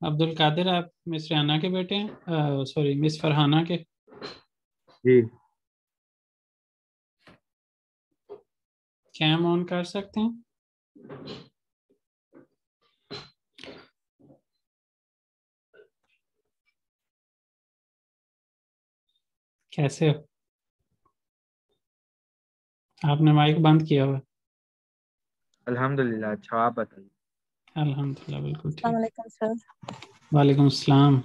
अब्दुल कादिर, आप मिस राना के बेटे हैं? सॉरी, मिस फरहाना के। जी। कैम ऑन कर सकते हैं? कैसे हो? आपने माइक बंद किया हुआ है। अल्हम्दुलिल्लाह, अच्छा आप बताइए। अल्हम्दुलिल्लाह, बिल्कुल अस्सलाम ठीक। वालेकुम सर। वालेकुम सलाम।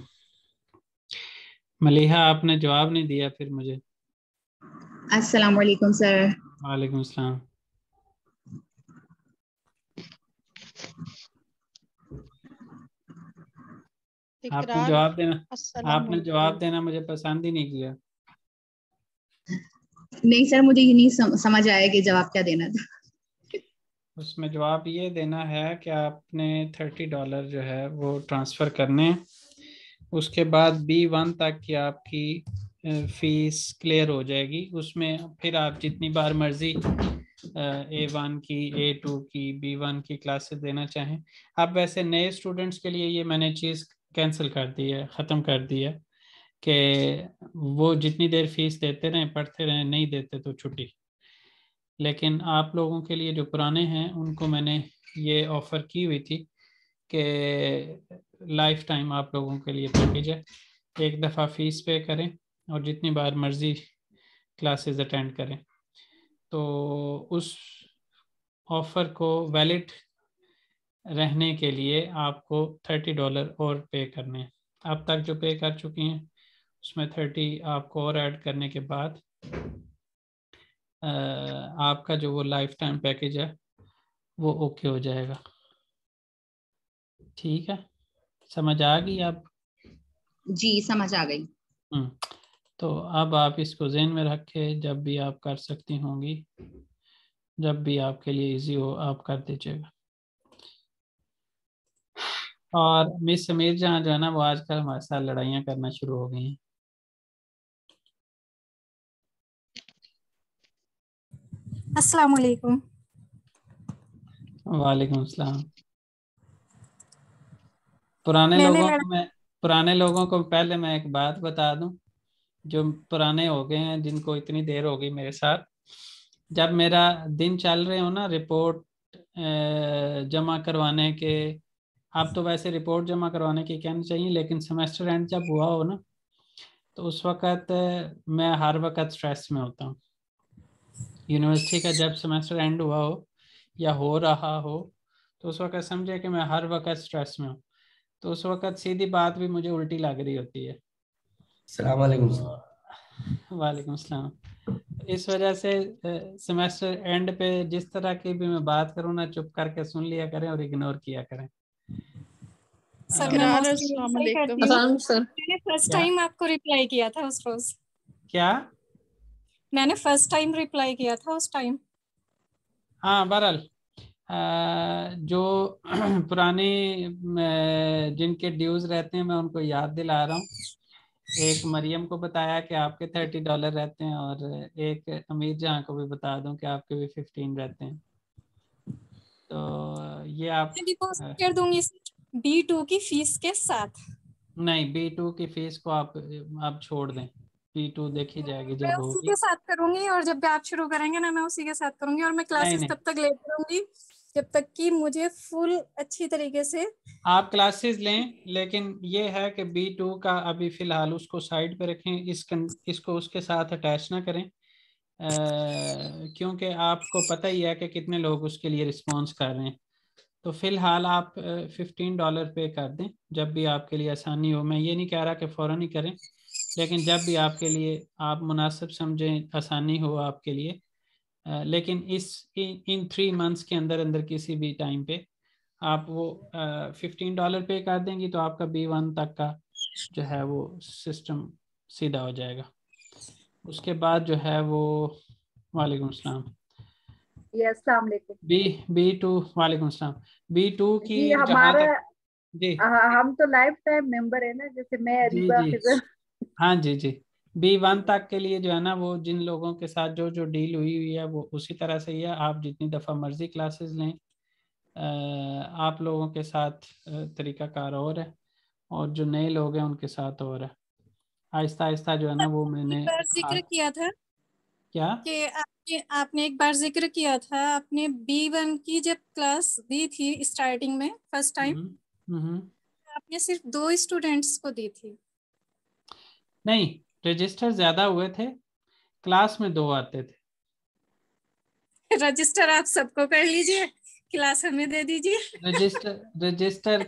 मलिहा, आपने जवाब नहीं दिया फिर मुझे। अस्सलाम वालेकुम सर। वालेकुम सलाम। आपने इकरार। जवाब देना। अस्सलाम आपने वालेकुम। जवाब देना मुझे पसंद ही नहीं किया। नहीं सर, मुझे ये नहीं समझ आया कि जवाब क्या देना था। उसमें जवाब ये देना है कि आपने $30 जो है वो ट्रांसफ़र करने हैं। उसके बाद B1 तक की आपकी फीस क्लियर हो जाएगी। उसमें फिर आप जितनी बार मर्जी A1 की, A2 की, B1 की क्लासेस देना चाहें। अब वैसे नए स्टूडेंट्स के लिए ये मैंने चीज़ कैंसिल कर दी है, ख़त्म कर दी है कि वो जितनी देर फीस देते रहें, पढ़ते रहें, नहीं देते तो छुट्टी। लेकिन आप लोगों के लिए जो पुराने हैं उनको मैंने ये ऑफ़र की हुई थी कि लाइफ टाइम आप लोगों के लिए पैकेज है। एक दफ़ा फ़ीस पे करें और जितनी बार मर्ज़ी क्लासेस अटेंड करें। तो उस ऑफ़र को वैलिड रहने के लिए आपको $30 और पे करने हैं। अब तक जो पे कर चुकी हैं उसमें 30 आपको और ऐड करने के बाद आपका जो वो लाइफ टाइम पैकेज है वो ओके हो जाएगा। ठीक है, समझ आ गई आप? जी समझ आ गई। तो अब आप इसको ज़हन में रख के जब भी आप कर सकती होंगी, जब भी आपके लिए इजी हो आप कर दीजिएगा। और मिस समीर जहाँ जो है ना वो आजकल हमारे साथ लड़ाइयाँ करना शुरू हो गई हैं। अस्सलाम वालेकुम। वालेकुम सलाम। मैंने लड़ा पुराने लोगों को पहले मैं एक बात बता दूं, जो पुराने हो गए हैं, जिनको इतनी देर हो गई मेरे साथ। जब मेरा दिन चल रहे हो ना रिपोर्ट जमा करवाने के, आप तो वैसे रिपोर्ट जमा करवाने की कहनी चाहिए, लेकिन सेमेस्टर एंड जब हुआ हो ना तो उस वक़्त मैं हर वक्त स्ट्रेस में होता हूँ। यूनिवर्सिटी का जब सेमेस्टर एंड हुआ हो या हो रहा हो तो उस वक़्त समझे कि मैं हर वक्त स्ट्रेस में हूँ। तो उस वक़्त सीधी बात भी मुझे उल्टी लग रही होती है। अस्सलाम वालेकुम। वालेकुम सलाम। इस वजह से सेमेस्टर एंड पे जिस तरह की भी मैं बात करूँ ना, चुप करके सुन लिया करें और इग्नोर किया करें। सर, मैं इकरार। मोस्टली अस्सलाम रिप्लाई करती वालेकुम। हूँ। सर मैंने फर्स्ट क्या टाइम आपको रिप्लाई किया था उस रोज। क्या? मैंने फर्स्ट टाइम रिप्लाई किया था उस टाइम। हाँ, बहरहाल जो पुराने जिनके ड्यूज रहते हैं मैं उनको याद दिला रहा हूँ। एक मरियम को बताया कि आपके $30 रहते हैं, और एक अमीर जहाँ को भी बता दूं कि आपके भी 15 रहते हैं। तो ये आप मैं डिपॉजिट कर दूंगी B2 की फीस के साथ। नहीं, B2 की फीस को आप छोड़ दें। B2 देखी जाएगी मैं जब उसी होगी। के साथ करूंगी, और जब भी आप शुरू करेंगे ना मैं उसी के साथ करूंगी, और मैं नहीं क्लासेस नहीं, तब तक लेती रहूंगी जब तक कि मुझे फुल अच्छी तरीके से। आप क्लासेस लें, लेकिन ये है कि B2 का अभी फ़िलहाल उसको साइड पे रखें। इसको उसके साथ अटैच ना करें, क्योंकि आपको पता ही है कि कितने लोग उसके लिए रिस्पॉन्स कर रहे हैं। तो फिलहाल आप $15 पे कर दें जब भी आपके लिए आसानी हो। मैं ये नहीं कह रहा कि फ़ौरन ही करें, लेकिन जब भी आपके लिए आप मुनासिब समझें, आसानी हो आपके लिए। लेकिन इन 3 मंथ्स के अंदर अंदर किसी भी टाइम पे आप वो $15 पे कर देंगी तो आपका B1 तक का जो है वो सिस्टम सीधा हो जाएगा। उसके बाद जो है वो, वालेकुम सलाम। जी अस्सलाम वालेकुम। B2, वालेकुम सलाम। B2 की जी जहाँ हमारा तक, जी हम तो लाइफ टाइम मेंबर है ना, जैसे मैं जी अरीबा जी, फिजर। हाँ जी जी। B1 जी तक के लिए जो है ना वो जिन लोगों के साथ जो जो डील हुई हुई है वो उसी तरह से ही है। आप जितनी दफ़ा मर्जी क्लासेस लें, आप लोगों के साथ तरीकाकार और है। और जो नए लोग हैं उनके साथ हो रहा है। आहिस्ता आहिस्ता जो है ना वो मैंने एक बार जिक्र किया था क्या कि आपने एक बार जिक्र किया था, आपने B1 की जब क्लास दी थी स्टार्टिंग में फर्स्ट टाइम, आपने सिर्फ 2 स्टूडेंट्स को दी थी। नहीं, रजिस्टर ज्यादा हुए थे, क्लास में 2 आते थे। रजिस्टर आप सबको कर लीजिए, क्लास हमें दे दीजिए। रजिस्टर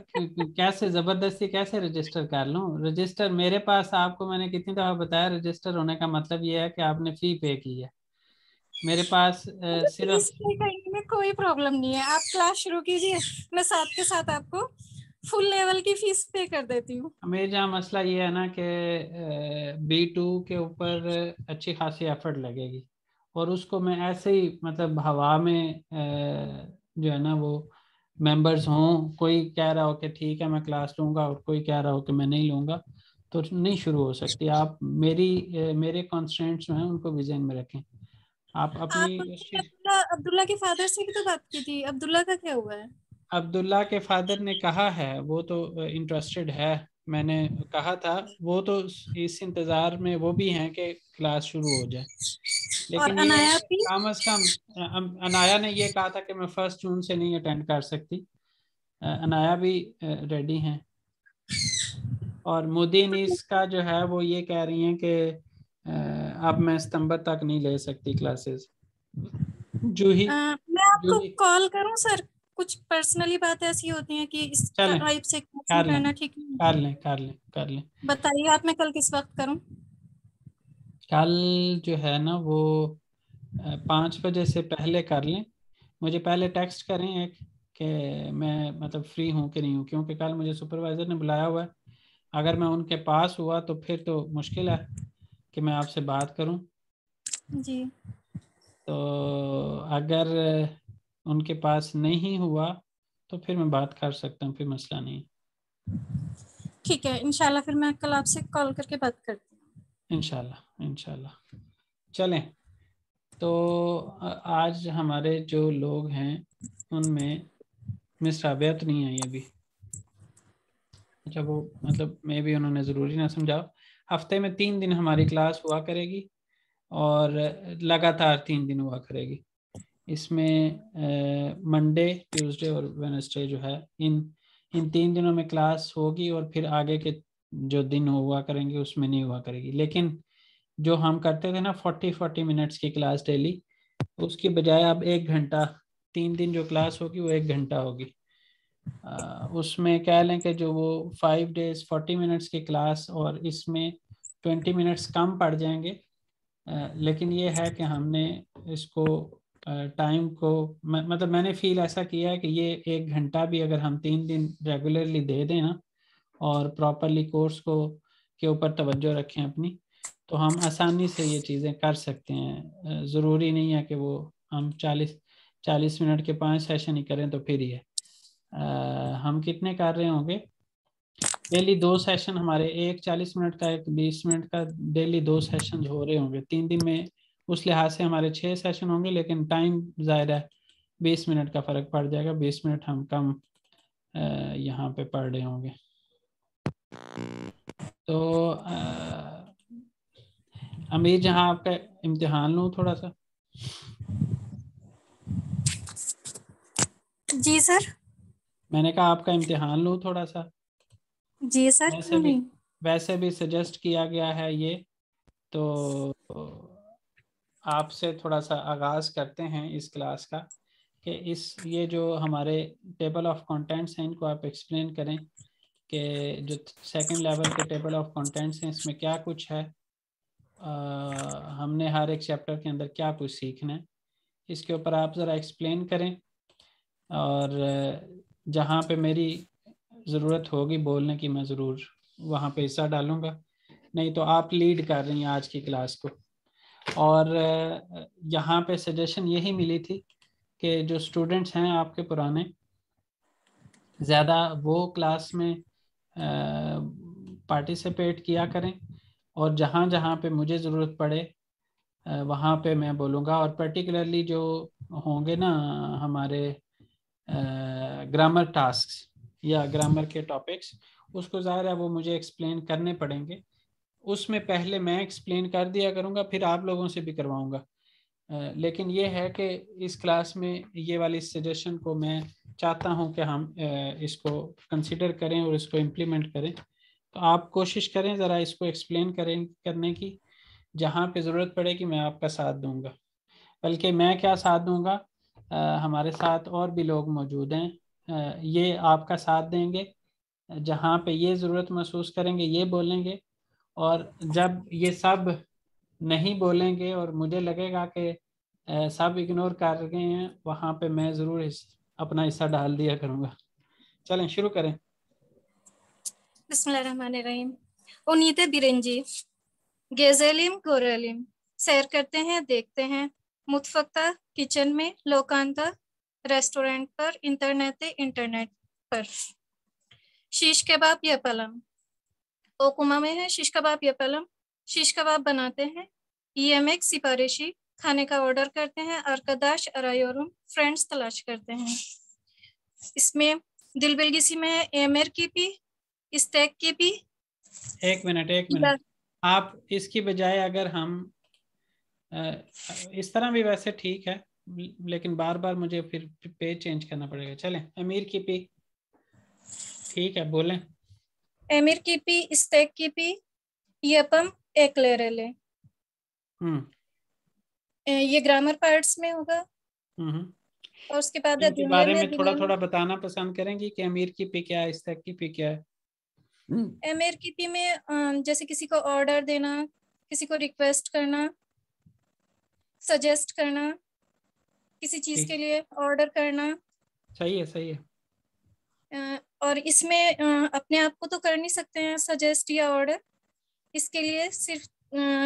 कैसे जबरदस्ती कैसे रजिस्टर कर लूं? रजिस्टर मेरे पास, आपको मैंने कितनी दफा बताया, रजिस्टर होने का मतलब ये है कि आपने फी पे की है। मेरे पास सिर्फ फीस पे करने में कोई प्रॉब्लम नहीं है, आप क्लास शुरू कीजिए, मैं साथ के साथ आपको फुल लेवल की फीस पे कर देती हूँ। मेरे जहाँ मसला ये है ना कि B2 के ऊपर अच्छी खासी एफर्ट लगेगी, और उसको मैं ऐसे ही मतलब हवा में जो है ना वो मेंबर्स हों, कोई कह रहा हो कि ठीक है मैं क्लास लूँगा और कोई कह रहा हो कि मैं नहीं लूँगा, तो नहीं शुरू हो सकती। आप मेरे कॉन्स्टेंट्स जो हैं उनको भी ज़हन में रखें। आप अपनी आपने उस चीज़, अब्दुल्ला के फादर से भी तो बात की थी, अब्दुल्ला का क्या हुआ है? अब्दुल्ला के फादर ने कहा है, वो तो इंटरेस्टेड है, मैंने कहा था, वो तो इस इंतज़ार में वो भी हैं कि क्लास शुरू हो जाए। और लेकिन ये है अनाया कि भी? कम अज़ कम अनाया ने ये कहा था कि मैं 1 जून से नहीं अटेंड कर सकती। अनाया भी रेडी हैं, और मुदीन इसका जो है वो ये कह रही हैं कि अब मैं सितंबर तक नहीं ले सकती क्लासेस। जूही मैं आपको जूही कॉल करूं सर? कुछ पर्सनली बात ऐसी होती है कि इस चलें, टाइप से क्लास में कर लें करना ठीक नहीं कर है। लें कर लें कर लें। बताइए आप, मैं कल किस वक्त करूं? कल जो है ना वो 5 बजे से पहले कर लें। मुझे पहले टेक्स्ट करें एक कि मैं मतलब फ्री हूँ कि नहीं हूँ, क्योंकि कल मुझे सुपरवाइज़र ने बुलाया हुआ है। अगर मैं उनके पास हुआ तो फिर तो मुश्किल है कि मैं आपसे बात करूँ। जी तो अगर उनके पास नहीं हुआ तो फिर मैं बात कर सकता हूँ, फिर मसला नहीं। ठीक है, इंशाल्लाह फिर मैं कल आपसे कॉल करके बात करती हूँ। इंशाल्लाह इंशाल्लाह। चलें, तो आज हमारे जो लोग हैं उनमें मिस राबिया तो नहीं आई अभी। अच्छा, वो मतलब मे भी उन्होंने ज़रूरी ना समझा। हफ्ते में 3 दिन हमारी क्लास हुआ करेगी, और लगातार 3 दिन हुआ करेगी। इसमें मंडे, ट्यूसडे और वेडनेसडे जो है, इन 3 दिनों में क्लास होगी, और फिर आगे के जो दिन हुआ करेंगे उसमें नहीं हुआ करेगी। लेकिन जो हम करते थे ना 40-40 मिनट्स की क्लास डेली, उसकी बजाय अब 1 घंटा, 3 दिन जो क्लास होगी वो 1 घंटा होगी। उसमें कह लें कि जो वो 5 डेज 40 मिनट्स की क्लास, और इसमें 20 मिनट्स कम पड़ जाएंगे। लेकिन ये है कि हमने इसको टाइम को मतलब मैंने फील ऐसा किया है कि ये 1 घंटा भी अगर हम 3 दिन रेगुलरली दे दें ना, और प्रॉपरली कोर्स को के ऊपर तवज्जो रखें अपनी, तो हम आसानी से ये चीज़ें कर सकते हैं। ज़रूरी नहीं है कि वो हम 40 मिनट के 5 सेशन ही करें तो फिर ही है। हम कितने कर रहे होंगे डेली? 2 सेशन हमारे, एक 40 मिनट का, एक 20 मिनट का, डेली 2 सेशन हो रहे होंगे 3 दिन में। उस लिहाज से हमारे 6 सेशन होंगे, लेकिन टाइम ज़ाहिर है 20 मिनट का फ़र्क पड़ जाएगा, 20 मिनट हम कम यहाँ पे पढ़ रहे होंगे। तो अमीर जहाँ आपका इम्तिहान लूँ थोड़ा सा? जी सर। मैंने कहा आपका इम्तिहान लूँ थोड़ा सा। जी सर, वैसे क्यों भी नहीं? वैसे भी सजेस्ट किया गया है ये, तो आपसे थोड़ा सा आगाज़ करते हैं इस क्लास का, कि ये जो हमारे टेबल ऑफ कंटेंट्स हैं इनको आप एक्सप्लेन करें कि जो सेकंड लेवल के टेबल ऑफ कंटेंट्स हैं इसमें क्या कुछ है, हमने हर एक चैप्टर के अंदर क्या कुछ सीखना है, इसके ऊपर आप ज़रा एक्सप्लेन करें। और जहाँ पे मेरी ज़रूरत होगी बोलने की, मैं ज़रूर वहाँ पे हिस्सा डालूँगा। नहीं तो आप लीड कर रही हैं आज की क्लास को। और यहाँ पे सजेशन यही मिली थी कि जो स्टूडेंट्स हैं आपके पुराने, ज़्यादा वो क्लास में पार्टिसिपेट किया करें, और जहाँ जहाँ पे मुझे ज़रूरत पड़े वहाँ पे मैं बोलूँगा। और पर्टिकुलरली जो होंगे ना हमारे ग्रामर टास्क्स या ग्रामर के टॉपिक्स, उसको ज़ाहिर है वो मुझे एक्सप्लेन करने पड़ेंगे। उसमें पहले मैं एक्सप्लेन कर दिया करूँगा, फिर आप लोगों से भी करवाऊँगा। लेकिन ये है कि इस क्लास में ये वाली सजेशन को मैं चाहता हूँ कि हम इसको कंसिडर करें और इसको इम्प्लीमेंट करें। तो आप कोशिश करें ज़रा इसको एक्सप्लेन करने की, जहाँ पे ज़रूरत पड़ेगी मैं आपका साथ दूंगा। बल्कि मैं क्या साथ दूंगा, हमारे साथ और भी लोग मौजूद हैं, ये आपका साथ देंगे। जहाँ पे ये ज़रूरत महसूस करेंगे ये बोलेंगे, और जब ये सब नहीं बोलेंगे और मुझे लगेगा कि सब इग्नोर कर रहे हैं, वहाँ पे मैं ज़रूर अपना हिस्सा डाल दिया करूँगा। चलें शुरू करें। बिस्मिल्लाहिर्रहमानिर्रहीम। उनीते बिरंजी गेजेलिम गोरेलिम, सैर करते हैं देखते हैं, मुतफक्ता किचन में, लोकांता रेस्टोरेंट पर, इंटरनेट पर, शीश कबाब yapalım, ओकुमा में है शीश कबाब yapalım, शीश कबाब बनाते हैं, yemek सिफारिशी खाने का ऑर्डर करते हैं, arkadaş arıyorum फ्रेंड्स तलाश करते हैं। इसमें दिल बिलगिसी में है एमर की पी, स्टेक की पी। एक मिनट आप इसकी बजाय अगर हम इस तरह भी वैसे ठीक है, लेकिन बार बार मुझे फिर पेज चेंज करना पड़ेगा। चलें अमीर की पी, ठीक है बोलें। एमिर की पी, स्टेक की पी, यपम एक ले रेले। ये ग्रामर पार्ट्स में होगा। और उसके बाद इनके बारे में थोड़ा थोड़ा बताना पसंद करेंगी कि अमीर की पी क्या है, स्टेक की पी क्या है। एमिर की पी में जैसे किसी को ऑर्डर देना, किसी को रिक्वेस्ट करना, सजेस्ट करना, किसी चीज के लिए ऑर्डर करना। सही है। और इसमें अपने आप को तो कर नहीं सकते हैं सजेस्ट या ऑर्डर, इसके लिए सिर्फ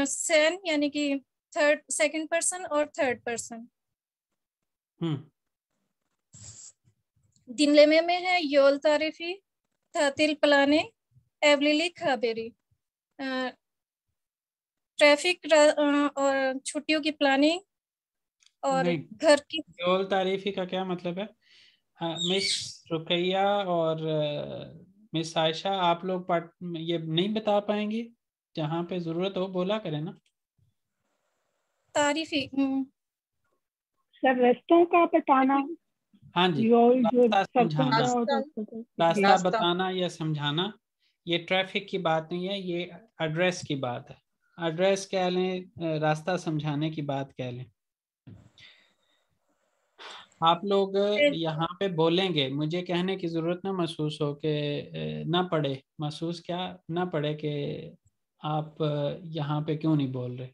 सेन यानी कि सेकंड पर्सन और थर्ड पर्सन। दिनलेमे में है योल तारीफी, तातिल प्लाने, एवलिली खाबेरी, ट्रैफिक और छुट्टियों की प्लानिंग और घर की। योल तारीफी का क्या मतलब है? मिस रुकैया और मिस आयशा, आप लोग ये नहीं बता पाएंगी? जहाँ पे जरूरत हो बोला करें ना। तारीफी सर रास्तों का बताना। हाँ जी, रास्ता बताना या समझाना। ये ट्रैफिक की बात नहीं है, ये एड्रेस की बात है। एड्रेस कह लें, रास्ता समझाने की बात कह लें। आप लोग यहाँ पे बोलेंगे, मुझे कहने की जरूरत ना महसूस हो कि ना पड़े, महसूस क्या ना पड़े कि आप यहाँ पे क्यों नहीं बोल रहे।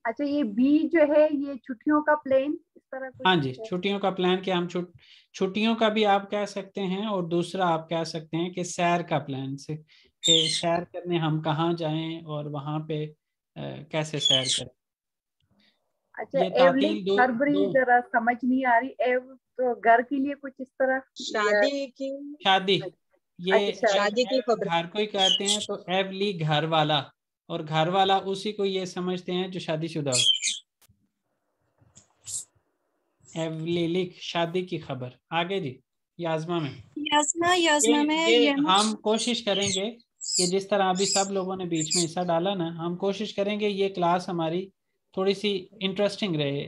अच्छा, ये बी जो है ये छुट्टियों का प्लान इस तरह कुछ? हाँ जी, छुट्टियों का प्लान कि हम छुट्टियों का भी आप कह सकते हैं, और दूसरा आप कह सकते हैं कि सैर का प्लान से, कि सैर करने हम कहाँ जाएं और वहाँ पे कैसे सैर करें। अच्छा, एवली फरवरी जरा समझ नहीं आ रही। एव तो घर के लिए कुछ इस तरह, शादी ये शादी की खबर घर को ही कहते हैं, तो एवली घर वाला, और घर वाला उसी को ये समझते हैं जो शादीशुदा हो। एवलीलिक शादी की खबर। आगे जी, याजमा में ये हम कोशिश करेंगे कि जिस तरह अभी सब लोगों ने बीच में हिस्सा डाला ना, हम कोशिश करेंगे ये क्लास हमारी थोड़ी सी इंटरेस्टिंग रहे,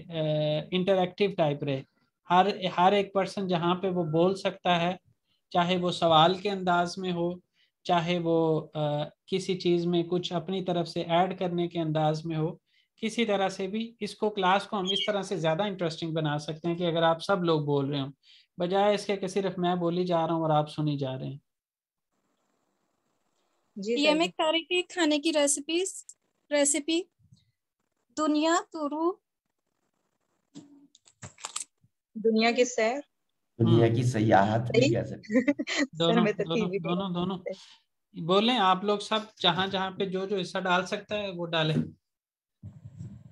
इंटरैक्टिव टाइप रहे। हर एक पर्सन जहाँ पे वो बोल सकता है, चाहे वो सवाल के अंदाज में हो, चाहे वो किसी चीज़ में कुछ अपनी तरफ से ऐड करने के अंदाज में हो, किसी तरह से भी इसको क्लास को हम इस तरह से ज़्यादा इंटरेस्टिंग बना सकते हैं कि अगर आप सब लोग बोल रहे हो, बजाय इसके कि सिर्फ मैं बोली जा रहा हूँ और आप सुनी जा रहे हैं। ये मैं तारीफी खाने की रेसिपी दुनिया तुरु, दुनिया की सैर, दुनिया की सयाहत भी कह सकते। दोनों बोलें आप लोग सब, जहां जहां पे जो जो हिस्सा डाल सकता है वो डालें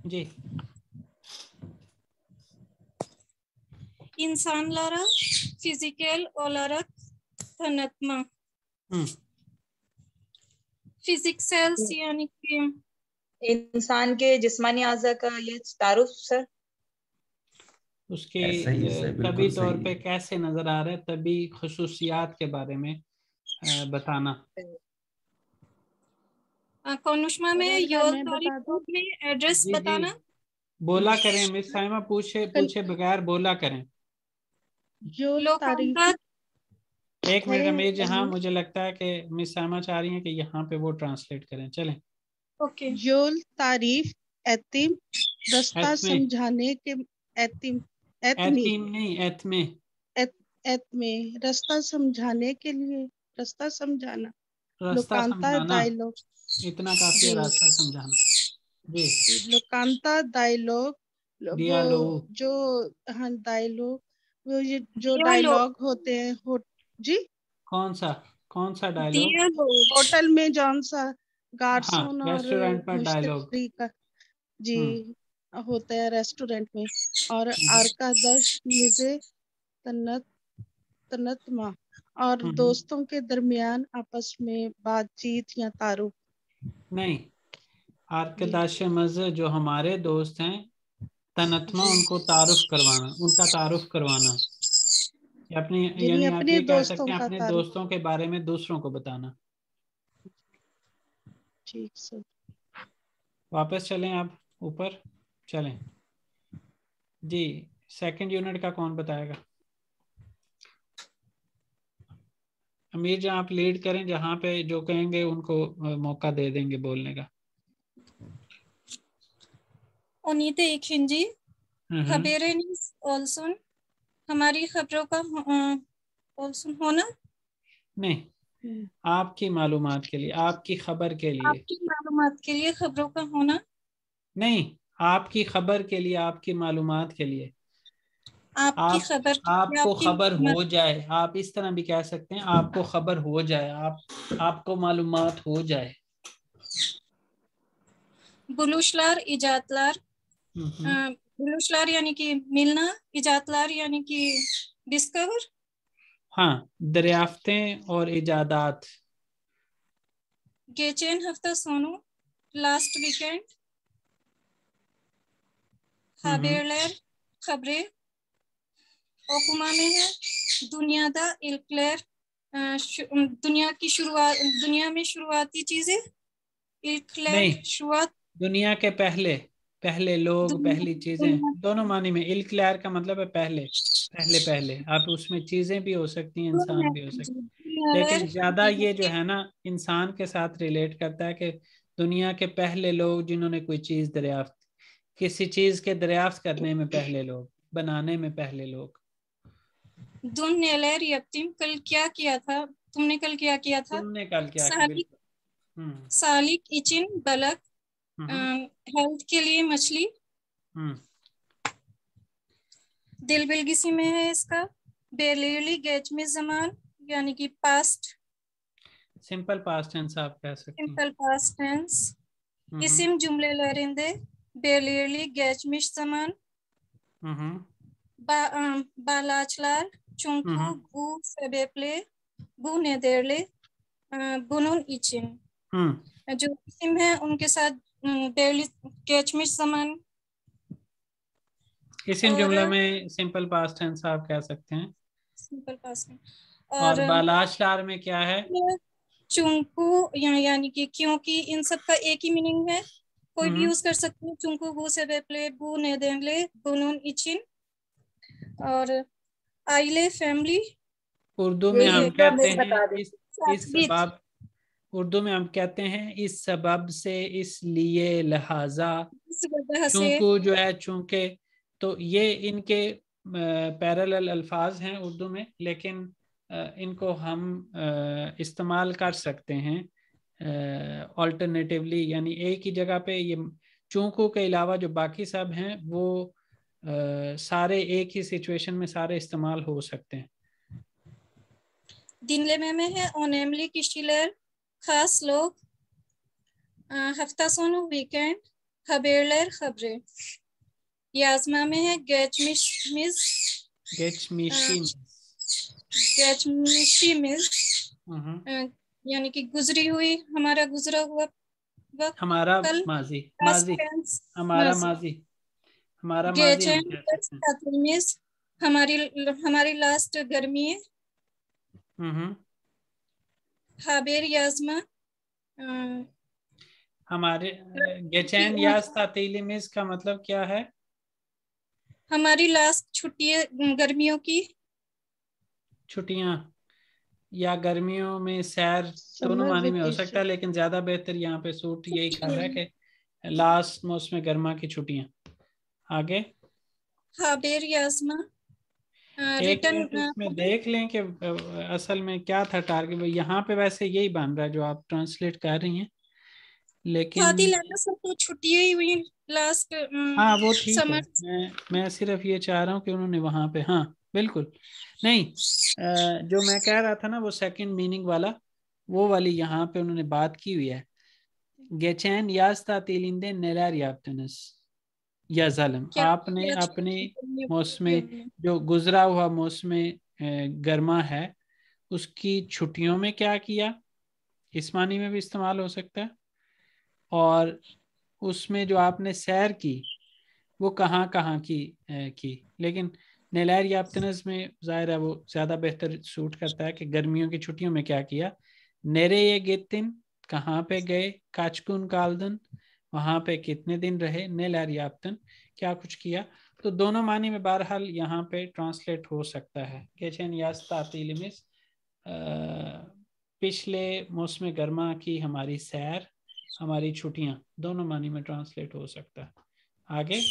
जी। इंसानलारा फिजिकल olarak tanıtma, फिजिक्स यानी कि इंसान के जिस्मानी आज़ा का ये तारुफ सर, उसके तभी तौर पे कैसे नजर आ रहा है, तभी खुसूसियात के बारे में बताना। कोनुष्मा में योल तारीख में एड्रेस जी बताना। बोला करें मिस साइमा, पूछे बगैर बोला करें। लोकांता एक मिनट अमीर जहाँ, मुझे लगता है कि मिस साइमा चाह रही हैं कि यहाँ पे वो ट्रांसलेट करें। चलें। ओके। योल तारीफ एतिम रास्ता समझाने के एतिम नहीं एतमे में रास्ता समझाने के लिए, रास्ता समझाना, रास्ता समझाना, डायलॉग इतना काफी है रास्ता समझाना जी। लोकांता डायलॉग डियालोग, जो हाँ डायलॉग, वो ये जो डायलॉग होते हैं जी। कौन सा डायलॉग? होटल में जौन सा गार्सोन और रेस्टोरेंट पर डायलॉग का जी होता है रेस्टोरेंट में। और आरकादश मिजे तनतमा और दोस्तों के दरमियान आपस में बातचीत या तारुफ। नहीं, आरकदाश मज़ जो हमारे दोस्त हैं, तनतमा उनको तारुफ करवाना, उनका तारुफ करवाना, यानी आप ये कह सकते हैं अपने दोस्तों के बारे में दूसरों को बताना। ठीक सर। वापस चलें, आप ऊपर चलें जी। सेकंड यूनिट का कौन बताएगा? अमीर जहाँ आप लीड करें, जहाँ पे जो कहेंगे उनको मौका दे देंगे बोलने का। ओनीते एक हिंजी खबरें ऑल्सन, हमारी खबरों का ऑल्सन होना नहीं, आपकी मालूमात के लिए, आपकी खबर के लिए, आपकी मालूमात के लिए खबरों का होना नहीं, आपकी खबर के लिए, आपकी मालूमात के लिए, आपकी खबर, आपको खबर हो जाए। आप इस तरह भी कह सकते हैं, आपको खबर हो जाए, आपको मालूमात हो जाए। बुलूशलार इजातलार, बुलूशलार यानी कि मिलना, इजातलार यानी कि डिस्कवर। हाँ, दरियाफ्तें और इजादात। गेचेन हफ्ता सोनू, लास्ट वीकेंड। हाबेरलर खबरें ओकुमा में है। दुनिया दा इल्क्लेर, दुनिया की शुरुआत, दुनिया में शुरुआती चीजें। इल्क्लेर शुरुआत, दुनिया के पहले लोग, पहली चीजें, दोनों मानी में। इल्क्लेर का मतलब है पहले। आप उसमें चीजें भी हो सकती हैं, इंसान भी हो सकते हैं, लेकिन ज्यादा ये जो है ना इंसान के साथ रिलेट करता है कि दुनिया के पहले लोग जिन्होंने कोई चीज दरियाफ्त, किसी चीज के दरियाफ्त करने में पहले लोग, बनाने में पहले लोग। दुन नेलेर यक्तिम, कल क्या किया था तुमने? कल क्या किया था? तुमने कल क्या किया? सालिक इचिन बलक, हेल्थ के लिए मछली। दिल बिलगिसी में है इसका। बेलियरली गेच में जमान, यानी कि पास्ट, सिंपल पास्ट टेंस आप कह सकते हैं। Simple past tense. इसिम जुमले लरिंदे बेलियरली गेच में जमान। बालाचलार चुंकू गु सेबेप्ले गु नेदरले बुनुन इचिन। जो इसिम है उनके साथ बेरली गेच में जमान। इसी जुमले में सिंपल पास्ट टेंस आप कह सकते हैं, सिंपल पास्ट में। और बालाशलार में क्या है? चुंकू, यानी कि क्योंकि, इन सब का एक ही मीनिंग है, कोई भी यूज कर सकते हैं। चुंकू गु से बेप्ले बु नेदेंले बुनुन इचिन। और आइले फैमिली, उर्दू में हम कहते हैं इस सबब, उर्दू में हम कहते हैं इस सबब से, इसलिए, लिहाजा, चूंकू जो है, चूंकि। तो ये इनके पैरेलल अल्फाज हैं उर्दू में, लेकिन इनको हम इस्तेमाल कर सकते हैं ऑल्टरनेटिवली, यानी एक ही जगह पे। ये चूंकू के अलावा जो बाकी सब हैं वो सारे एक ही सिचुएशन में सारे इस्तेमाल हो सकते हैं। दिनले में है ओनेमली किशिलर, खास लोग। हफ्ता सोनू वीकेंड, खबेरलर खबरें। याजमा में है गेचमिश, यानी कि गुजरी हुई, हमारा गुजरा हुआ वक्त, हमारा माजी, हमारा माजी, हमारा माजी। हमारी लास्ट गर्मी है। हाबेर याजमा हमारे गेचैन याज तातीलिमिस का मतलब क्या है? हमारी लास्ट छुट्टियां गर्मियों की छुट्टियां या गर्मियों में सैर, दोनों समर मानी में हो सकता वेकेशन। है, लेकिन ज्यादा बेहतर यहाँ पे सूट यही कर रहा है कि लास्ट मौसम गर्मा की छुट्टियां। आगे हाबेर याजमा एक रिटर्न मिनट इसमें देख लें कि असल में क्या था टारगेट। यहाँ पे वैसे यही बन रहा है जो आप ट्रांसलेट कर रही हैं, लेकिन खादी लेना सब तो छुट्टियां ही हुई लास्ट हाँ वो ठीक है। समर। मैं सिर्फ ये चाह रहा हूँ कि उन्होंने वहां पे, हाँ बिल्कुल नहीं, जो मैं कह रहा था ना वो सेकंड मीनिंग वाला, वो वाली यहाँ पे उन्होंने बात की हुई है। गेचैन यास्ता तिलिंदे नेलार याप्तनस या जालम, क्या आपने अपने मौसम जो गुजरा हुआ मौसम गर्मा है उसकी छुट्टियों में क्या किया, इस मानी में भी इस्तेमाल हो सकता है। और उसमें जो आपने सैर की वो कहाँ कहाँ की, लेकिन नेलैर याप्तनस में जाहिर है वो ज़्यादा बेहतर सूट करता है कि गर्मियों की छुट्टियों में क्या किया। नेरे ये गितिन, कहाँ पे गए, काचकुन कालदन, वहाँ पे कितने दिन रहे, नेलैर याप्तन, क्या कुछ किया। तो दोनों मानी में बहरहाल यहाँ पे ट्रांसलेट हो सकता है। केचन यास्ता तिलिमिस, पिछले मौसम गर्मा की हमारी सैर, हमारी छुट्टियाँ, दोनों मानी में ट्रांसलेट हो सकता है। आगे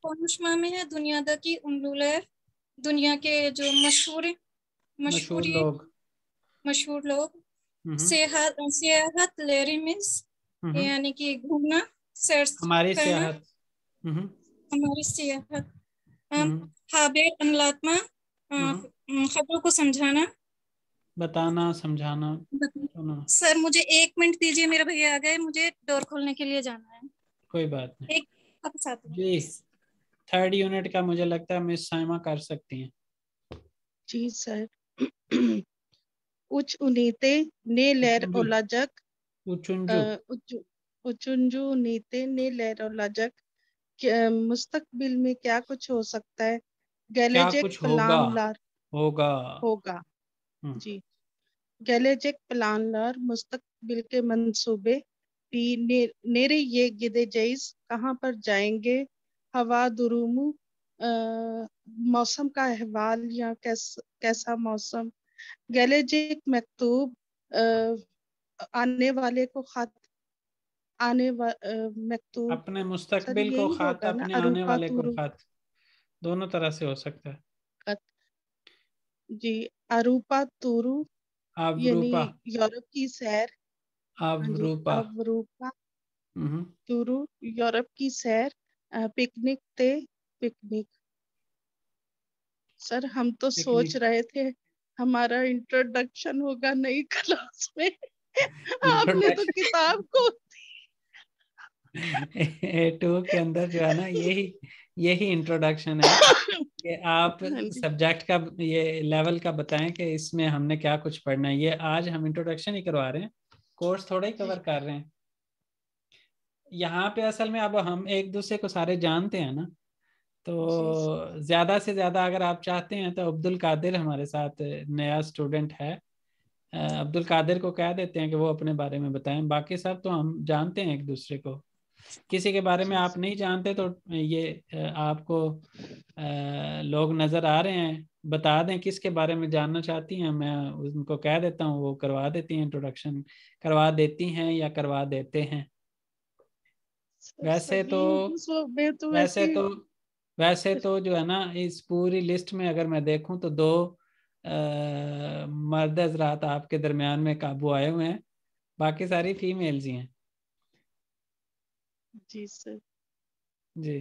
konuşma में है दुनियादा की उम्लुलर, दुनिया के जो मशहूर मशहूर लोग सेहत सेहत लेरिमिस यानी कि घूमना सैर हमारी करना, सेहत, हमारी सेहत। हाबेर अनलात्मा खबरों को समझाना, बताना, समझाना। सर मुझे 1 मिनट दीजिए, मेरे भैया आ गए, मुझे डोर खोलने के लिए जाना है। कोई बात नहीं एक साथ जी। 3rd यूनिट का मुझे लगता है मिस साइमा कर सकती हैं। जी सर। उच उनीते ने लैर ओलाजक उचुंजू नीते ने लैर ओलाजक, मुस्तकबिल में क्या कुछ हो सकता है। क्या कुछ होगा जी। गैलेजिक प्लानर मुस्तकबिल के मंसूबे भी नेरे ये गिदे जैस, कहाँ पर जाएंगे। हवा दुरुमू मौसम का अहवाल या कैसा मौसम। गैलेजिक मकतूब आने वाले को खत, मकतूब अपने सर मुस्तकबिल को यही खत, होगा ना। अपने आने अरूपा वाले को तुरु खत, दोनों तरह से हो सकता है। खत जी। अरूपा तुरु यानी अवरूपा, यूरोप की सैर। हाँ जी। अवरूपा। अवरूपा तुरु यूरोप की सैर। पिकनिक ते पिकनिक। सर हम तो सोच रहे थे हमारा इंट्रोडक्शन होगा नई क्लास में। आपने तो किताब को A2 के अंदर जो है ना यही इंट्रोडक्शन है कि आप सब्जेक्ट का ये लेवल का बताएं कि इसमें हमने क्या कुछ पढ़ना है। ये आज हम इंट्रोडक्शन ही करवा रहे हैं, कोर्स थोड़ा ही कवर कर रहे हैं। यहाँ पे असल में अब हम एक दूसरे को सारे जानते हैं ना, तो ज्यादा से ज्यादा अगर आप चाहते हैं तो अब्दुल कादिर हमारे साथ नया स्टूडेंट है, अब्दुल कादिर को कह देते हैं कि वो अपने बारे में बताएं। बाकी सब तो हम जानते हैं एक दूसरे को। किसी के बारे में आप नहीं जानते तो ये आपको लोग नजर आ रहे हैं, बता दें किसके बारे में जानना चाहती हैं, मैं उनको कह देता हूँ, वो करवा देती हैं, इंट्रोडक्शन करवा देती हैं या करवा देते हैं। वैसे तो जो है ना इस पूरी लिस्ट में अगर मैं देखूं तो 2 मर्द हजरात आपके दरमियान में काबू आए हुए हैं, बाकी सारी फीमेल्स ही हैं। जी सर। जी।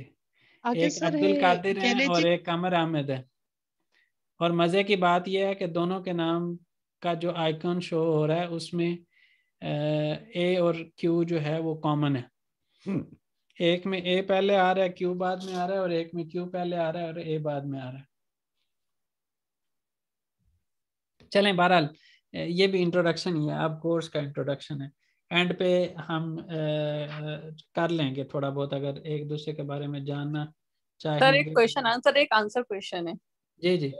आगे एक अब्दुल कादिर हैं और एक कमर अहमद है। और मजे की बात यह है कि दोनों के नाम का जो आइकन शो हो रहा है उसमें ए और क्यू जो है वो कॉमन है। एक में ए पहले आ रहा है, क्यू बाद में आ रहा है, और एक में क्यू पहले आ रहा है और ए बाद में आ रहा है। चलें, बहरहाल ये भी इंट्रोडक्शन ही है, अब कोर्स का इंट्रोडक्शन है। एंड पे हम कर लेंगे थोड़ा बहुत, अगर एक दूसरे के बारे में जानना चाहेंगे। सर एक क्वेश्चन आंसर, एक आंसर क्वेश्चन है। जी जी।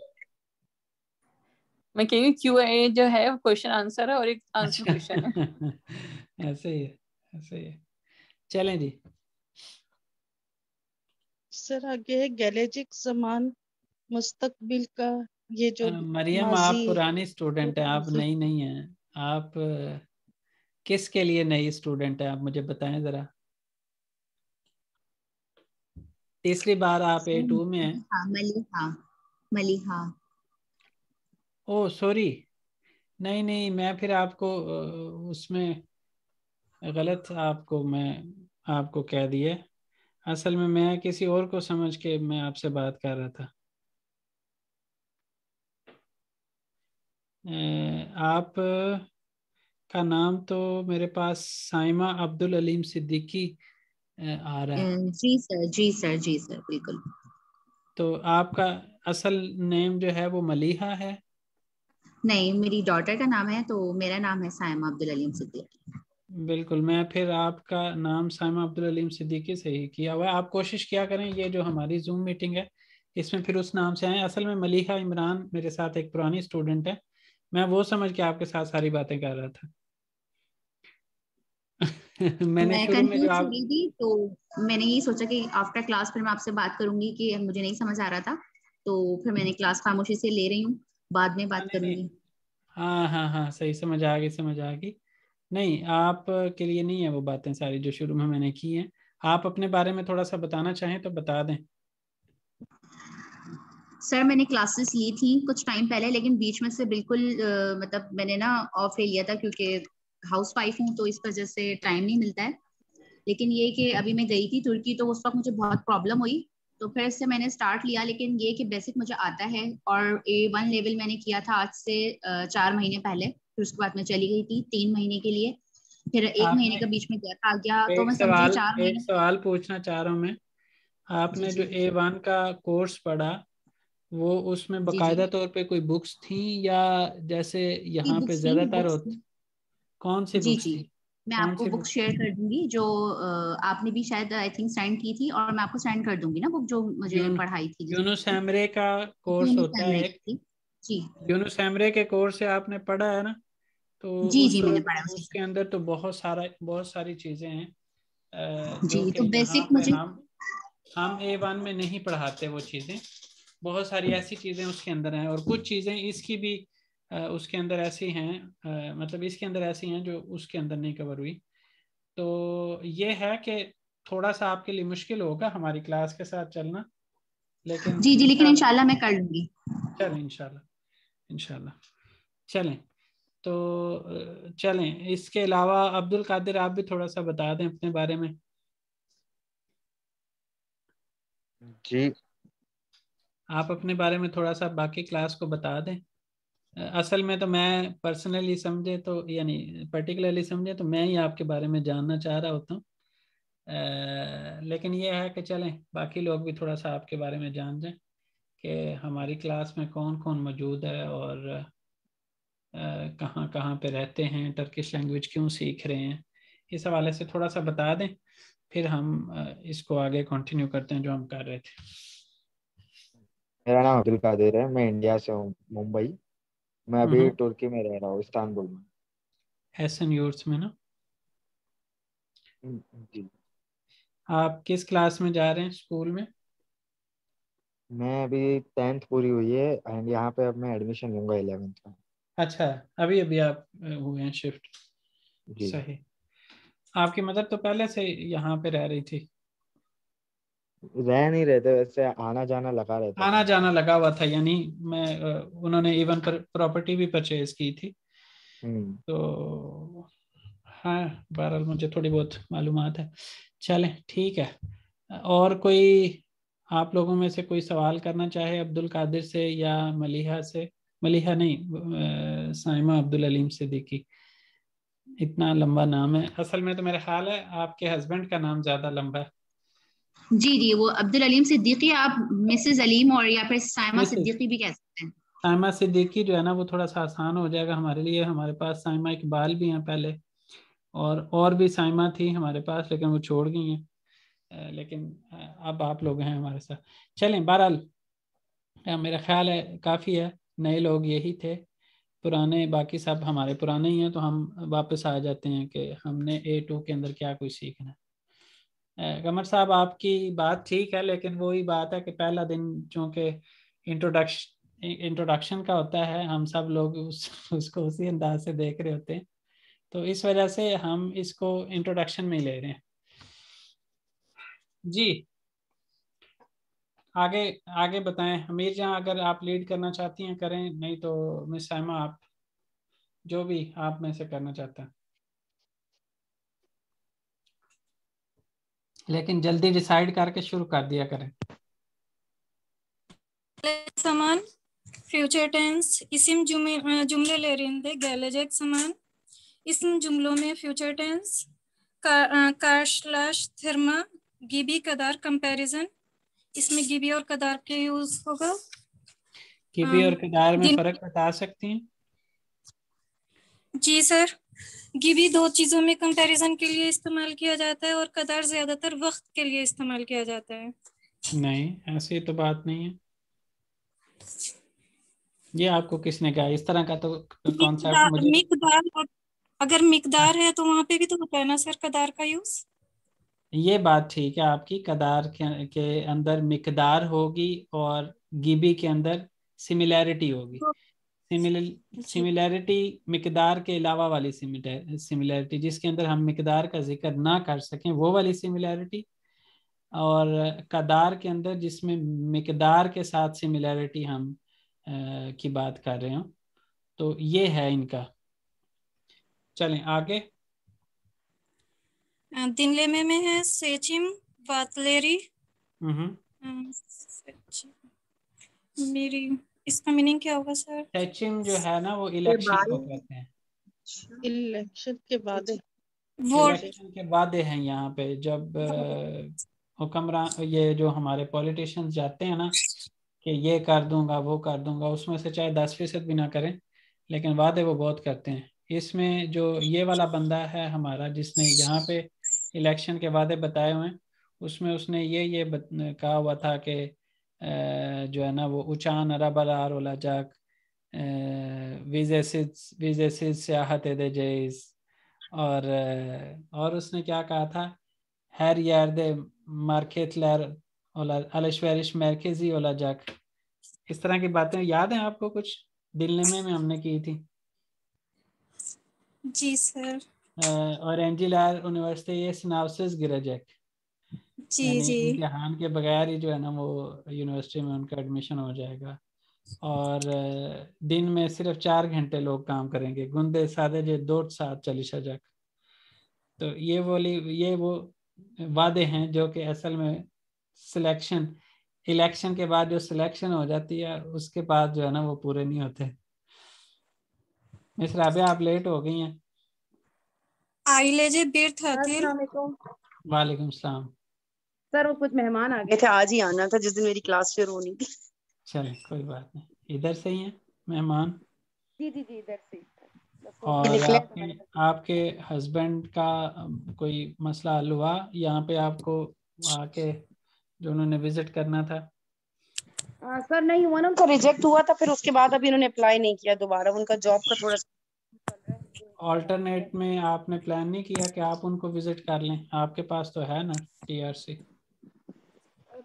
मैं कह रही हूँ Q&A जो है क्वेश्चन आंसर है और एक आंसर क्वेश्चन है। ऐसे ही है, ऐसे ही है। चलें जी। सर आगे है गैलेजिक ज़मान मुस्तकबिल का, ये जो मरियम आप माजी पुरानी स्टूडेंट हैं, आप नई नहीं हैं। आप किसके लिए नई स्टूडेंट है, आप मुझे बताएं जरा। तीसरी बार आप A2 में हैं। हाँ, मलिहा, मलिहा। ओ सॉरी, नहीं नहीं, मैं फिर आपको उसमें गलत आपको मैं आपको कह दिए। असल में मैं किसी और को समझ के मैं आपसे बात कर रहा था। आप का नाम तो मेरे पास साइमा अब्दुल अलीम सिद्दीकी आ रहा है। जी सर, जी सर, जी सर, बिल्कुल। तो आपका असल नेम जो है वो मलिहा है? नहीं, मेरी डॉटर का नाम है, तो मेरा नाम है साइमा अब्दुल अलीम सिद्दीकी। बिल्कुल, मैं फिर आपका नाम साइमा अब्दुल अलीम सिद्दीकी से ही किया हुआ है। आप कोशिश किया करें, ये जो हमारी जूम मीटिंग है इसमें फिर उस नाम से आए। असल में मलिहा इमरान मेरे साथ एक पुरानी स्टूडेंट है, मैं वो समझ के आपके साथ सारी बातें कर रहा था। मैंने मैं शुरू में जो कंफ्यूज हो आप गई थी, तो मैंने ये सोचा कि आफ्टर क्लास फिर मैं आपसे बात करूंगी, कि मुझे नहीं समझ आ रहा था, तो फिर मैंने क्लास खामोशी से ले रही हूँ, बाद में बात नहीं नहीं, करूंगी। हाँ हाँ हाँ, सही समझ आ गई, समझ आ गई। नहीं, आप के लिए नहीं है वो बातें सारी जो शुरू में मैंने की हैं। आप अपने बारे में थोड़ा सा बताना चाहें तो बता दें। सर मैंने क्लासेस ली थी कुछ टाइम पहले, लेकिन बीच में से बिल्कुल मतलब मैंने ना ऑफ ले लिया था, क्योंकि हाउस वाइफ हूँ तो इस वजह से टाइम नहीं मिलता है। लेकिन ये कि अभी मैं गई थी तुर्की, तो उस वक्त मुझे बहुत प्रॉब्लम हुई, तो फिर से मैंने स्टार्ट लिया। लेकिन ये कि बेसिक मुझे आता है, और A1 लेवल मैंने किया था आज से 4 महीने पहले। फिर उसके बाद मैं चली गई थी 3 महीने के लिए, फिर 1 महीने आपने का बीच में गैप आ गया, तो एक मैं समझी सवाल, चार एक महीने सवाल पूछना चाह रहा हूँ मैं। जी आपने जो जी A1 का कोर्स पढ़ा, वो उसमें जी जी। बकायदा तौर पे कोई बुक्स थी, या जैसे जी यहाँ पे बुक्स थी, ज्यादातर बुक्स होते? थी। कौन सी जी बुक्स जी, थी? मैं कौन आपको सी बुक बुक्स शेयर थी? कर दूंगी, जो आपने भी शायद आई थिंक सेंड की थी, और मैं आपको सेंड कर दूंगी ना बुक जो मुझे यून पढ़ाई थी यूनुस जिसकी। एमरे का कोर्स यूनिस होता है एमरे एक। की थी। जी यूनुस एमरे के कोर्स से आपने पढ़ा है ना? तो जी उस जी, मैंने पढ़ा उसी उसके अंदर तो बहुत सारी चीजें हैं जो जी, कि तो यहाँ बेसिक पे मुझे। हम A1 में नहीं पढ़ाते वो चीजें। बहुत सारी ऐसी चीजें उसके अंदर हैं, और कुछ चीजें इसकी भी उसके अंदर ऐसी हैं, मतलब इसके अंदर ऐसी हैं जो उसके अंदर नहीं कवर हुई। तो ये है कि थोड़ा सा आपके लिए मुश्किल होगा हमारी क्लास के साथ चलना, लेकिन जी जी, लेकिन इंशाल्लाह। इंशाल्लाह मैं कर लूंगी। चलें इंशाल्लाह, इंशाल्लाह चलें। तो चलें, इसके अलावा अब्दुल कादिर आप भी थोड़ा सा बता दें अपने बारे में। जी। आप अपने बारे में थोड़ा सा बाकी क्लास को बता दें। असल में तो मैं पर्सनली समझे तो, यानी पर्टिकुलरली समझे तो मैं ही आपके बारे में जानना चाह रहा होता हूँ। लेकिन ये है कि चलें बाकी लोग भी थोड़ा सा आपके बारे में जान जाएं कि हमारी क्लास में कौन कौन मौजूद है, और कहाँ कहाँ पे रहते हैं, टर्किश लैंग्वेज क्यों सीख रहे हैं। इस हवाले से थोड़ा सा बता दें, फिर हम इसको आगे कंटिन्यू करते हैं जो हम कर रहे थे। मेरा नाम अब्दुल कादिर है, मैं इंडिया से हूँ, मुंबई। मैं अभी हम्म। तुर्की में रह रहा हूँ, इस्तांबुल में। एसन यूर्स में ना? जी। आप किस क्लास में जा रहे हैं स्कूल में? मैं अभी 10th पूरी हुई है, एंड यहाँ पे अब मैं एडमिशन लूंगा 11th का। अच्छा, अभी अभी आप हुए हैं शिफ्ट? जी। सही। आपकी मदर तो पहले से यहाँ पे रह रही थी? रह नहीं रहे थे, वैसे आना जाना लगा रहता आना था। जाना लगा हुआ था, यानी मैं उन्होंने इवन पर प्रॉपर्टी भी परचेज की थी। हम्म। तो हाँ, बहरहाल मुझे थोड़ी बहुत मालूमात है। चलें ठीक है। और कोई आप लोगों में से कोई सवाल करना चाहे अब्दुल कादिर से या मलिहा से? मलिहा नहीं, साइमा अब्दुल अलीम सिद्दीकी। इतना लंबा नाम है। असल में तो मेरा ख्याल है आपके हस्बैंड का नाम ज्यादा लंबा है। जी जी, वो अब्दुल अलीम सिद्दीकी, आप मिसेज अलीम और या फिर साइमा मिसेस सिद्दीकी भी कह सकते हैं। साइमा सिद्दीकी जो है ना, वो थोड़ा सा आसान हो जाएगा हमारे लिए। हमारे पास साइमा इकबाल भी हैं पहले, और भी साइमा थी हमारे पास, लेकिन वो छोड़ गई हैं। लेकिन अब आप लोग हैं हमारे साथ। चलें, बहरहाल मेरा ख्याल है काफ़ी है, नए लोग यही थे। पुराने, बाकी सब हमारे पुराने ही हैं, तो हम वापस आ जाते हैं कि हमने A2 के अंदर क्या कुछ सीखना है। कमर साहब आपकी बात ठीक है, लेकिन वही बात है कि पहला दिन चूँकि इंट्रोडक्शन का होता है, हम सब लोग उसको उसी अंदाज से देख रहे होते हैं, तो इस वजह से हम इसको इंट्रोडक्शन में ही ले रहे हैं जी। आगे आगे बताएं हमीर जहाँ, अगर आप लीड करना चाहती हैं करें, नहीं तो मिस साइमा आप, जो भी आप में से करना चाहता है, लेकिन जल्दी डिसाइड करके शुरू कर दिया करें। समान फ्यूचर टेंस इस्म जुमले ले रहे गैलेजेक समान इस्म जुमलों में फ्यूचर टेंस कारश्लाश थर्मा गिबी कदार कंपैरिजन, इसमें गिबी और कदार के यूज होगा। गिबी और कदार में फर्क बता सकती हैं? जी सर, गिबी दो चीजों में कंपैरिजन के लिए इस्तेमाल किया जाता है और कदार ज्यादातर वक्त के लिए इस्तेमाल किया जाता है। नहीं, ऐसी तो बात नहीं है। ये आपको किसने कहा? इस तरह का तो कॉन्सेप्ट मुझे, मिकदार, अगर मिकदार है तो वहां पे भी तो होता है ना सर कदार का यूज। ये बात ठीक है आपकी, कदार के अंदर मिकदार होगी और गिबी के अंदर सिमिलैरिटी होगी। सिमिलैरिटी मिकदार के अलावा वाली सिमिलैरिटी, जिसके अंदर हम मिकदार का जिक्र ना कर सकें, वो वाली सिमिलैरिटी, और कदार के अंदर जिसमें मिकदार के साथ सिमिलैरिटी हम की बात कर रहे हो, तो ये है इनका। चलें आगे। दिनलेमे में है सेचिम वातलेरी, मेरी इसका मीनिंग क्या होगा सर? सेचिम जो है ना वो इलेक्शन को कहते हैं। इलेक्शन के बाद, इलेक्शन के वादे हैं यहाँ पे, जब हुक्मरान, ये जो हमारे पॉलिटिशियंस जाते हैं ना कि ये कर दूंगा वो कर दूंगा, उसमें से चाहे 10% भी ना करें, लेकिन वादे वो बहुत करते हैं। इसमें जो ये वाला बंदा है हमारा, जिसने यहाँ पे इलेक्शन के वादे बताए हुए हैं, उसमें उसने ये कहा हुआ था कि जो है ना वो उचान अरबरार ओलाजाक विजेसिद सियाहत दे जेस, और उसने क्या कहा था, her yerde marketler alışveriş merkezi olacak। इस तरह की बातें याद हैं आपको? कुछ दिलनामे में हमने की थी। जी sir. öğrenciler üniversiteye sınavsız girecek। जी यानी जी। इम्तिहान के बगैर ही जो है ना वो यूनिवर्सिटी में उनका एडमिशन हो जाएगा, और दिन में सिर्फ 4 घंटे लोग काम करेंगे। गुंदे sadece 4 saat çalışacak। तो ये वो वादे हैं जो कि असल में सिलेक्शन, इलेक्शन के बाद जो सिलेक्शन हो जाती है उसके बाद जो है ना वो पूरे नहीं होते। मिस राबिया आप लेट हो गई हैं। आइलेजे बीर था। वालेकुम सलाम। सर वो कुछ मेहमान आ गए थे, आज ही आना था जिस दिन मेरी क्लास शुरू होनी थी। चले कोई बात नहीं, इधर से ही हैं मेहमान? जी जी जी, इधर से। और आपके हस्बैंड का कोई मसला हल हुआ यहाँ पे आपको आके, जो उन्होंने विजिट करना था? सर नहीं हुआ ना, उनका रिजेक्ट हुआ था, फिर उसके बाद अभी उन्होंने अप्लाई नहीं किया दोबारा, उनका जॉब का थोड़ा ऑल्टरनेट में आपने प्लान नहीं किया कि आप उनको विजिट कर लें? आपके पास तो है ना TRC।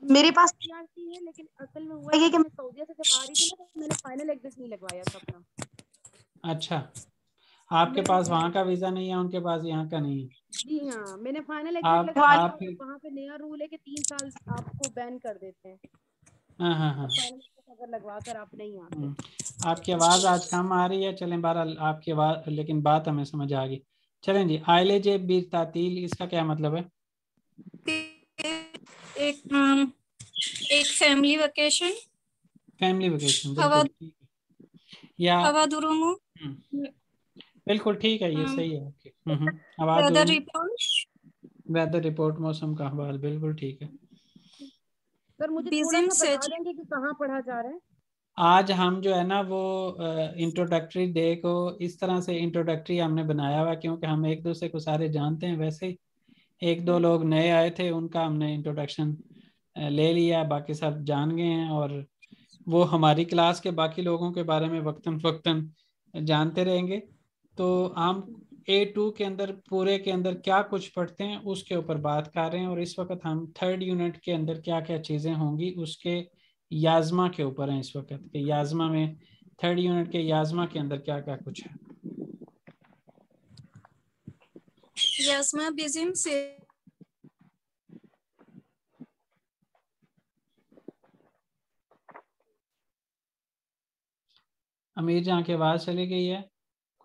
मेरे पास TRC है, लेकिन असल में हुआ ये कि मैं सऊदीया से जब आ रही थी ना, तो मैंने फाइनल एग्जिट नहीं लगवाया था अपना। अच्छा, आपके पास वहाँ का वीजा नहीं है, उनके पास यहाँ का नहीं है? जी हाँ, मैंने फाइनल एग्जिट लगवाया। वहाँ पे नया रूल है कि 3 साल आपको बैन कर देते हैं। हाँ। अगर लगवा कर आप नहीं आते। आपकी आवाज़ आज कम आ रही है। चलें बहरहाल आपकी आवाज़, लेकिन बात हमें समझ आ गई। चलें जी, आइलेजे बीर तातील, इसका क्या मतलब है? एक फैमिली वेकेशन। फैमिली वेकेशन, या हवा दुरुमु, बिल्कुल ठीक है, ये सही है आपकी। वेदर रिपोर्ट, मौसम का अहवाल, बिल्कुल ठीक है। सर मुझे थोड़ा सा बता देंगे कि कहाँ पढ़ा जा रहा है? आज हम जो है ना वो इंट्रोडक्टरी डे को इस तरह से इंट्रोडक्टरी हमने बनाया हुआ, क्योंकि हम एक दूसरे को सारे जानते हैं। वैसे एक दो लोग नए आए थे, उनका हमने इंट्रोडक्शन ले लिया, बाकी सब जान गए हैं, और वो हमारी क्लास के बाकी लोगों के बारे में वक्तन जानते रहेंगे। तो हम A2 के अंदर पूरे के अंदर क्या कुछ पढ़ते हैं उसके ऊपर बात कर रहे हैं, और इस वक्त हम 3rd यूनिट के अंदर क्या क्या चीज़ें होंगी उसके याजमा के ऊपर हैं इस वक्त के। याजमा में 3rd यूनिट के याजमा के अंदर क्या क्या कुछ है। याजमा bizim से अमीर जहाँ की आवाज़ चली गई है,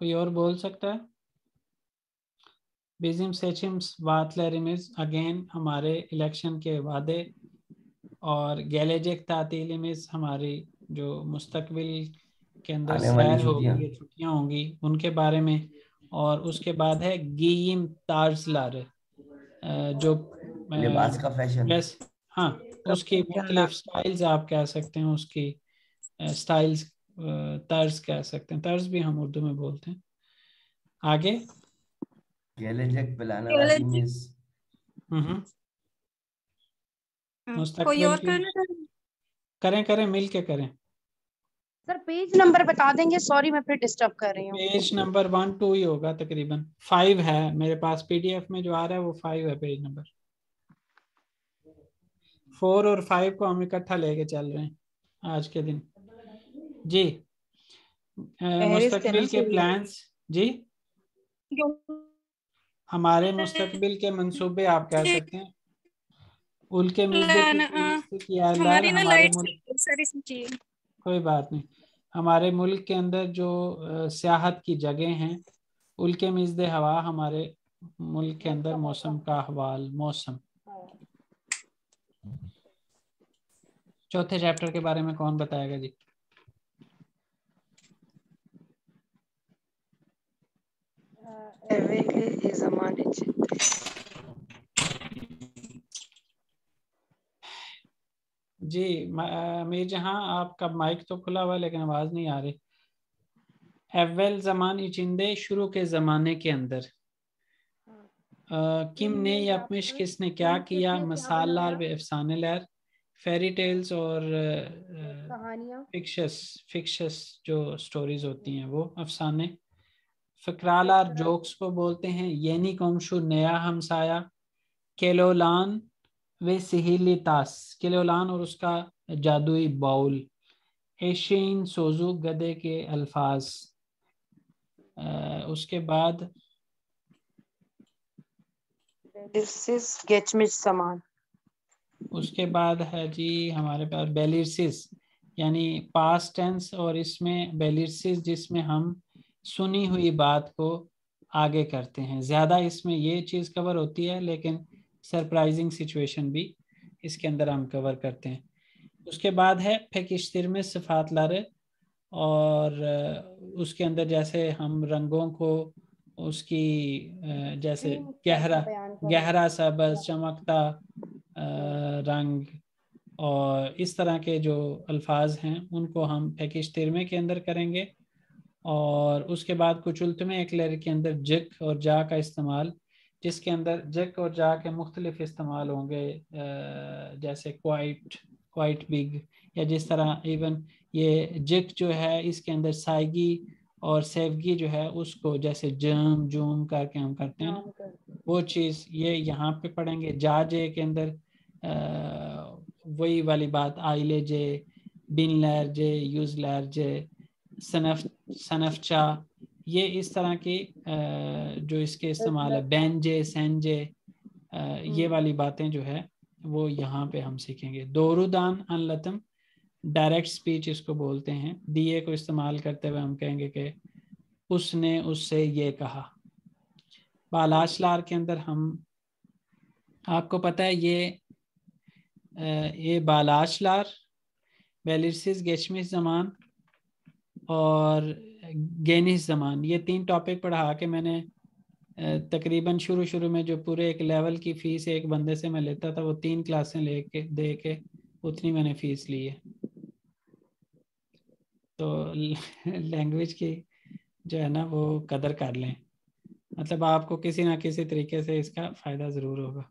कोई और बोल सकता है? बिजिम सेचिम्स वातलरिमिज अगेन हमारे इलेक्शन के वादे, और गैलेजिक तातीलिमिज हमारी जो मुस्तकबिल के अंदर आने वाली सैर छुट्टियां। होगी, छुट्टियां होंगी उनके बारे में। और उसके बाद है गीम तार्जलार, जो लिबास का फैशन। ड्रेस, हाँ उसकी मुख्तलिफ स्टाइल्स आप कह सकते हैं, उसकी स्टाइल्स तर्ज कह सकते हैं, तर्ज भी हम उर्दू में बोलते हैं। आगे गेलेजेक बिलाना Gelecek लातीमिस। कोई मुस्तकबिल और की करना था? करें करें मिल के करें। सर पेज नंबर बता देंगे, सॉरी मैं फिर डिस्टर्ब कर रही हूँ। पेज नंबर 1 2 ही होगा, तकरीबन 5 है मेरे पास, पीडीएफ में जो आ रहा है वो 5 है पेज नंबर। 4 और 5 को हम इकट्ठा लेके चल रहे हैं आज के दिन जी। मुस्तकबिल के प्लान्स जी, हमारे मुस्तकबिल के मंसूबे आप कह सकते हैं। उनके मिसदे की फहरिस्त की आलार हमारी ना हमारे लाइट मुल्क, सारी जी कोई बात नहीं, हमारे मुल्क के अंदर जो सियाहत की जगह हैं उनके मिसदे हवा हमारे मुल्क के अंदर मौसम का अहवाल। मौसम चौथे चैप्टर के बारे में कौन बताएगा जी? जी मीर जहां आपका माइक तो खुला हुआ है लेकिन आवाज नहीं आ रही। एवल जमान इचिंदे, शुरू के जमाने के अंदर। किम ने या अपमिश किसने क्या किया, मसालार व अफसाने लहर, फेरी टेल्स और कहानियाँ, फिक्शस जो स्टोरीज होती हैं वो अफसाने। फकरालार जोक्स को बोलते हैं। येनी कोमशु नया हमसाया, केलोलान वे सिहिली तास, केलोलान और उसका जादुई बाउल। एशियन सोजू गधे के अल्फाज। उसके बाद सामान, उसके बाद है जी हमारे पास बेलिरसिस, यानी पास्ट टेंस, और इसमें बेलिरसिस जिसमें हम सुनी हुई बात को आगे करते हैं। ज़्यादा इसमें ये चीज़ कवर होती है लेकिन सरप्राइजिंग सिचुएशन भी इसके अंदर हम कवर करते हैं। उसके बाद है फेकिश्तिर में सिफात लारे, और उसके अंदर जैसे हम रंगों को उसकी जैसे गहरा सबज, चमकता रंग, और इस तरह के जो अल्फाज हैं उनको हम पैकेज 13 के अंदर करेंगे। और उसके बाद कुछ उल्तमे एक्लर के अंदर जक और जा का इस्तेमाल, जिसके अंदर जक और जा के मुख्तलिफ इस्तेमाल होंगे, जैसे क्वाइट बिग, या जिस तरह इवन ये जक जो है इसके अंदर साइगी और सेवगी जो है उसको जैसे जम जूम करके हम करते हैं ना, वो चीज़ ये यहाँ पे पढ़ेंगे। जा जे के अंदर वही वाली बात, आइले जे, बिन लैर जे, यूज लैर जे, सनफचा, ये इस तरह की जो इसके इस्तेमाल है, बैन जे, सैन जे, ये वाली बातें जो है वो यहाँ पे हम सीखेंगे। दोरुदान अनलतम, डायरेक्ट स्पीच इसको बोलते हैं। दिए को इस्तेमाल करते हुए हम कहेंगे कि उसने उससे ये कहा। बालाशलार के अंदर हम, आपको पता है ये बालाशलार, बेलिरसिस, गेशमिस जमान और गेनिस जमान, ये 3 टॉपिक पढ़ा के मैंने तकरीबन शुरू में जो पूरे एक लेवल की फीस एक बंदे से मैं लेता था वो 3 क्लासें लेके दे के उतनी मैंने फीस ली है। तो लैंग्वेज की जो है ना वो कदर कर लें, मतलब आपको किसी ना किसी तरीके से इसका फ़ायदा ज़रूर होगा।